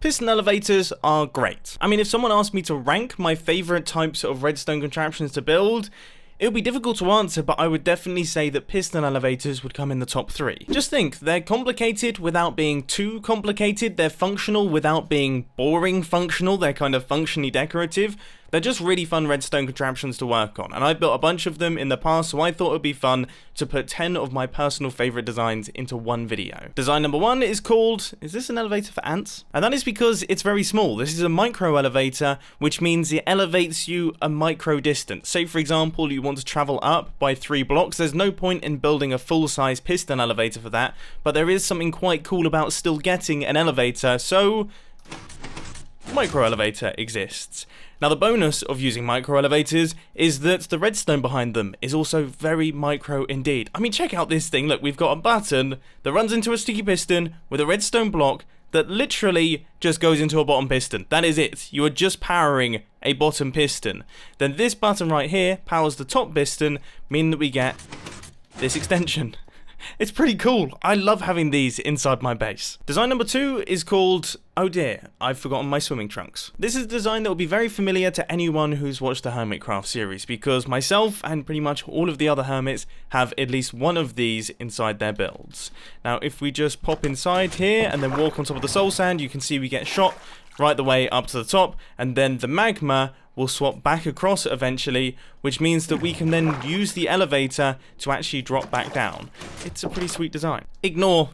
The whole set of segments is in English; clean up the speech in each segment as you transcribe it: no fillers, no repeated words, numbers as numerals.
Piston elevators are great. I mean, if someone asked me to rank my favorite types of redstone contraptions to build, it would be difficult to answer, but I would definitely say that piston elevators would come in the top 3. Just think, they're complicated without being too complicated, they're functional without being boring functional, they're kind of functionally decorative. They're just really fun redstone contraptions to work on, and I've built a bunch of them in the past, so I thought it would be fun to put 10 of my personal favourite designs into one video. Design number 1 is called, is this an elevator for ants? And that is because it's very small. This is a micro elevator, which means it elevates you a micro distance. Say for example, you want to travel up by 3 blocks, there's no point in building a full-size piston elevator for that, but there is something quite cool about still getting an elevator, so micro elevator exists. Now the bonus of using micro elevators is that the redstone behind them is also very micro indeed. I mean, check out this thing. Look, we've got a button that runs into a sticky piston with a redstone block that literally just goes into a bottom piston. That is it. You are just powering a bottom piston. Then this button right here powers the top piston, meaning that we get this extension. It's pretty cool. I love having these inside my base. Design number 2 is called, oh dear, I've forgotten my swimming trunks. This is a design that will be very familiar to anyone who's watched the Hermitcraft series, because myself and pretty much all of the other hermits have at least one of these inside their builds. Now if we just pop inside here and then walk on top of the soul sand, you can see we get shot right the way up to the top, and then the magma will swap back across eventually, which means that we can then use the elevator to actually drop back down. It's a pretty sweet design. Ignore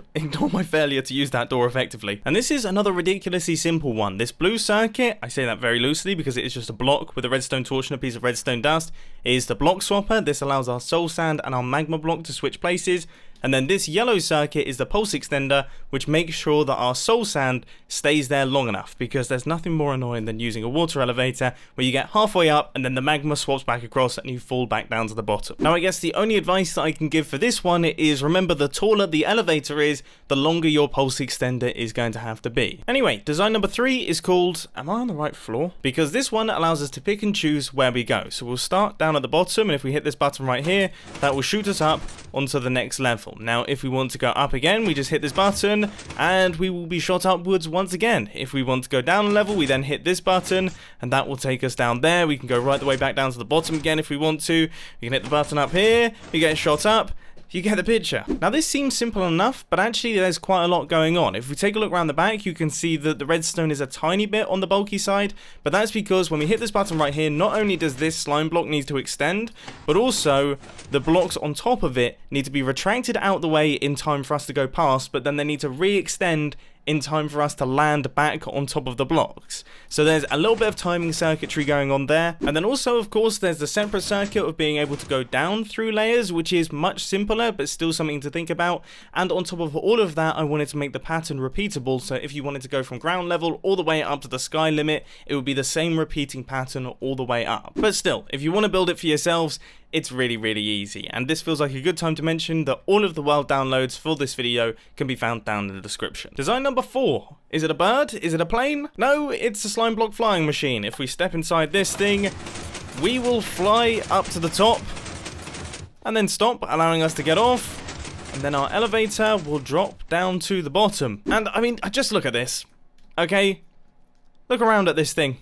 my failure to use that door effectively. And this is another ridiculously simple one. This blue circuit, I say that very loosely because it is just a block with a redstone torch and a piece of redstone dust, is the block swapper. This allows our soul sand and our magma block to switch places. And then this yellow circuit is the pulse extender, which makes sure that our soul sand stays there long enough, because there's nothing more annoying than using a water elevator where you get halfway up and then the magma swaps back across and you fall back down to the bottom. Now I guess the only advice that I can give for this one is remember, the taller the elevator is, the longer your pulse extender is going to have to be. Anyway, design number 3 is called, am I on the right floor? Because this one allows us to pick and choose where we go. So we'll start down at the bottom, and if we hit this button right here, that will shoot us up onto the next level. Now if we want to go up again, we just hit this button and we will be shot upwards once again. If we want to go down a level, we then hit this button and that will take us down there. We can go right the way back down to the bottom again if we want to. We can hit the button up here, we get shot up. You get the picture. Now this seems simple enough, but actually there's quite a lot going on. If we take a look around the back, you can see that the redstone is a tiny bit on the bulky side, but that's because when we hit this button right here, not only does this slime block need to extend, but also the blocks on top of it need to be retracted out the way in time for us to go past, but then they need to re-extend in time for us to land back on top of the blocks. So there's a little bit of timing circuitry going on there. And then also, of course, there's the separate circuit of being able to go down through layers, which is much simpler, but still something to think about. And on top of all of that, I wanted to make the pattern repeatable. So if you wanted to go from ground level all the way up to the sky limit, it would be the same repeating pattern all the way up. But still, if you want to build it for yourselves, it's really, really easy. And this feels like a good time to mention that all of the world downloads for this video can be found down in the description. Design number 4. Is it a bird? Is it a plane? No, it's a slime block flying machine. If we step inside this thing, we will fly up to the top and then stop, allowing us to get off. And then our elevator will drop down to the bottom. And I mean, just look at this. Okay? Look around at this thing.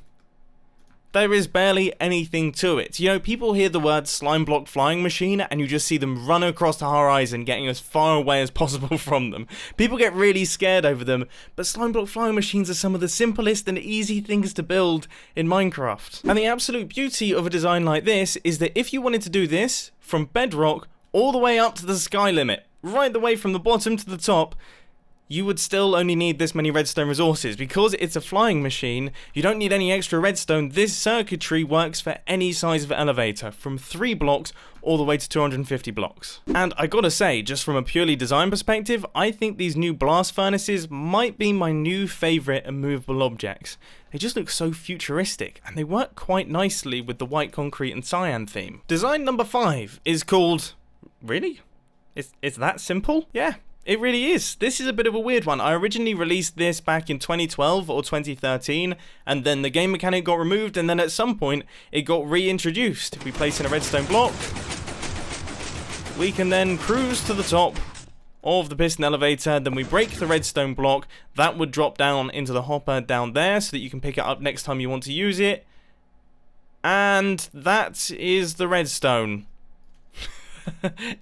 There is barely anything to it. You know, people hear the word slime block flying machine and you just see them run across the horizon, getting as far away as possible from them. People get really scared over them, but slime block flying machines are some of the simplest and easy things to build in Minecraft. And the absolute beauty of a design like this is that if you wanted to do this from bedrock all the way up to the sky limit, right the way from the bottom to the top, you would still only need this many redstone resources. Because it's a flying machine, you don't need any extra redstone. This circuitry works for any size of elevator, from 3 blocks all the way to 250 blocks. And I gotta say, just from a purely design perspective, I think these new blast furnaces might be my new favorite immovable objects. They just look so futuristic, and they work quite nicely with the white concrete and cyan theme. Design number 5 is called... Really? It's that simple? Yeah. It really is. This is a bit of a weird one. I originally released this back in 2012 or 2013, and then the game mechanic got removed, and then at some point it got reintroduced. If we place in a redstone block, we can then cruise to the top of the piston elevator, then we break the redstone block. That would drop down into the hopper down there so that you can pick it up next time you want to use it. And that is the redstone.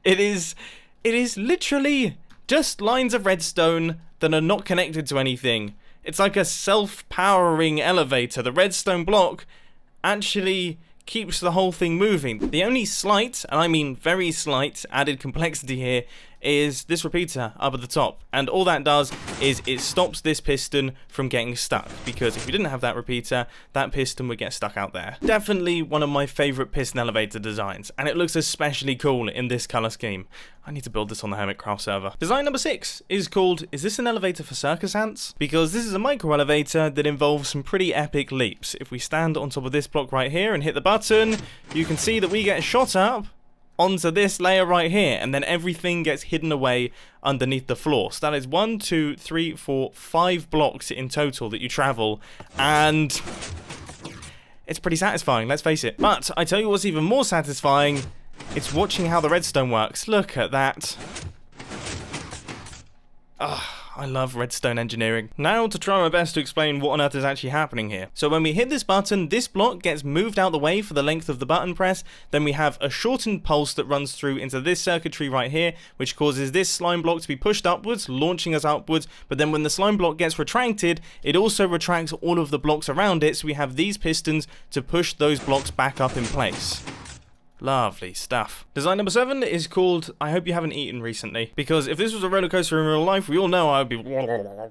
It is literally just lines of redstone that are not connected to anything. It's like a self-powering elevator. The redstone block actually keeps the whole thing moving. The only slight, and I mean very slight, added complexity here is this repeater up at the top, and all that does is it stops this piston from getting stuck, because if we didn't have that repeater, that piston would get stuck out there. Definitely one of my favourite piston elevator designs, and it looks especially cool in this colour scheme. I need to build this on the Hermitcraft server. Design number 6 is called, is this an elevator for circus ants? Because this is a micro elevator that involves some pretty epic leaps. If we stand on top of this block right here and hit the button, you can see that we get shot up onto this layer right here, and then everything gets hidden away underneath the floor. So that is 1, 2, 3, 4, 5 blocks in total that you travel, and it's pretty satisfying, let's face it. But I tell you what's even more satisfying, it's watching how the redstone works. Look at that. I love redstone engineering. Now to try my best to explain what on earth is actually happening here. So when we hit this button, this block gets moved out the way for the length of the button press. Then we have a shortened pulse that runs through into this circuitry right here, which causes this slime block to be pushed upwards, launching us upwards. But then when the slime block gets retracted, it also retracts all of the blocks around it, so we have these pistons to push those blocks back up in place. Lovely stuff. Design number 7 is called, I hope you haven't eaten recently, because if this was a roller coaster in real life, we all know I would be...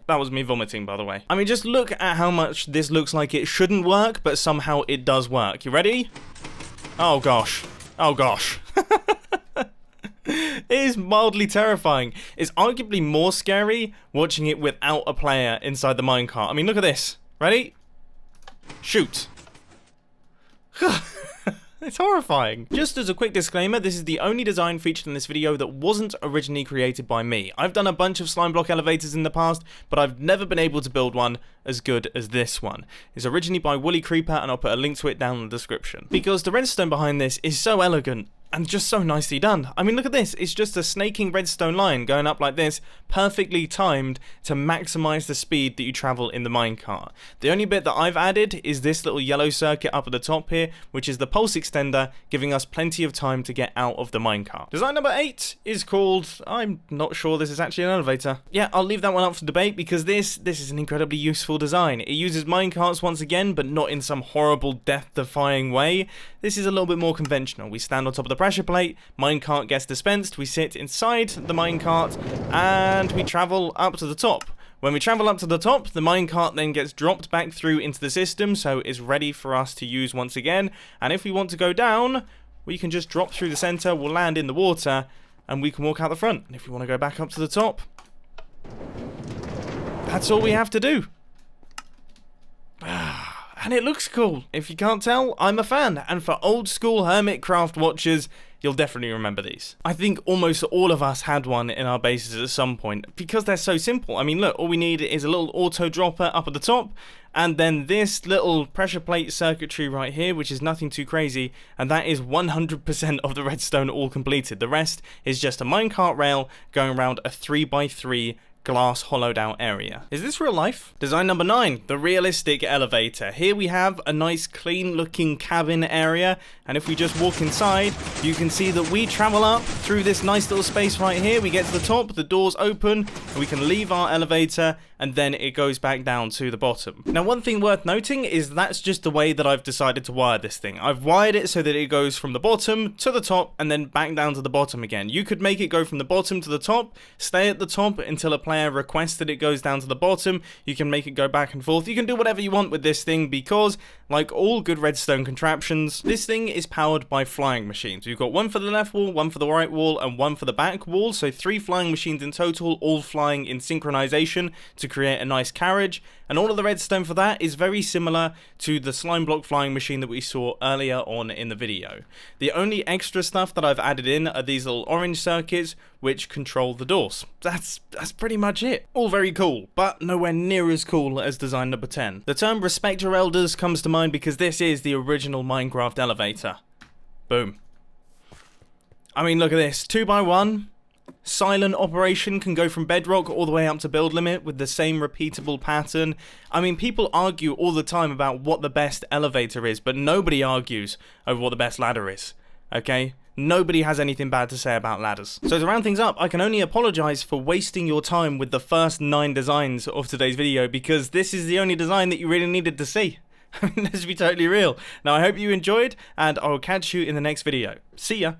That was me vomiting, by the way. I mean, just look at how much this looks like it shouldn't work, but somehow it does work. You ready? Oh gosh. Oh gosh. It is mildly terrifying. It's arguably more scary watching it without a player inside the minecart. I mean, look at this. Ready? Shoot. It's horrifying. Just as a quick disclaimer, this is the only design featured in this video that wasn't originally created by me. I've done a bunch of slime block elevators in the past, but I've never been able to build one as good as this one. It's originally by WoolyCreeper, and I'll put a link to it down in the description. Because the redstone behind this is so elegant and just so nicely done. I mean, look at this. It's just a snaking redstone line going up like this, perfectly timed to maximize the speed that you travel in the minecart. The only bit that I've added is this little yellow circuit up at the top here, which is the pulse extender, giving us plenty of time to get out of the minecart. Design number 8 is called, I'm not sure this is actually an elevator. Yeah, I'll leave that one up for debate, because this is an incredibly useful design. It uses minecarts once again, but not in some horrible death-defying way. This is a little bit more conventional. We stand on top of the pressure plate, minecart gets dispensed, we sit inside the minecart, and we travel up to the top. When we travel up to the top, the minecart then gets dropped back through into the system, so it's ready for us to use once again. And if we want to go down, we can just drop through the center, we'll land in the water, and we can walk out the front. And if we want to go back up to the top, that's all we have to do. And it looks cool. If you can't tell, I'm a fan. And for old school Hermitcraft watchers, you'll definitely remember these. I think almost all of us had one in our bases at some point, because they're so simple. I mean, look, all we need is a little auto dropper up at the top, and then this little pressure plate circuitry right here, which is nothing too crazy, and that is 100% of the redstone all completed. The rest is just a minecart rail going around a 3x3 glass hollowed out area. Is this real life? Design number 9, the realistic elevator. Here we have a nice clean looking cabin area, and if we just walk inside, you can see that we travel up through this nice little space right here. We get to the top, the doors open, and we can leave our elevator, and then it goes back down to the bottom. Now, one thing worth noting is that's just the way that I've decided to wire this thing. I've wired it so that it goes from the bottom to the top and then back down to the bottom again. You could make it go from the bottom to the top, stay at the top until a player requests that it goes down to the bottom. You can make it go back and forth. You can do whatever you want with this thing, because like all good redstone contraptions, this thing is powered by flying machines. We've got one for the left wall, one for the right wall, and one for the back wall, so 3 flying machines in total, all flying in synchronization to create a nice carriage. And all of the redstone for that is very similar to the slime block flying machine that we saw earlier on in the video. The only extra stuff that I've added in are these little orange circuits which control the doors. That's pretty much it. All very cool, but nowhere near as cool as design number 10. The term respect your elders comes to mind because this is the original Minecraft elevator. Boom. I mean, look at this, 2x1, Silent operation can go from bedrock all the way up to build limit with the same repeatable pattern. I mean, people argue all the time about what the best elevator is, but nobody argues over what the best ladder is, okay? Nobody has anything bad to say about ladders. So to round things up, I can only apologize for wasting your time with the first 9 designs of today's video, because this is the only design that you really needed to see. I mean, let's be totally real. Now, I hope you enjoyed, and I will catch you in the next video. See ya!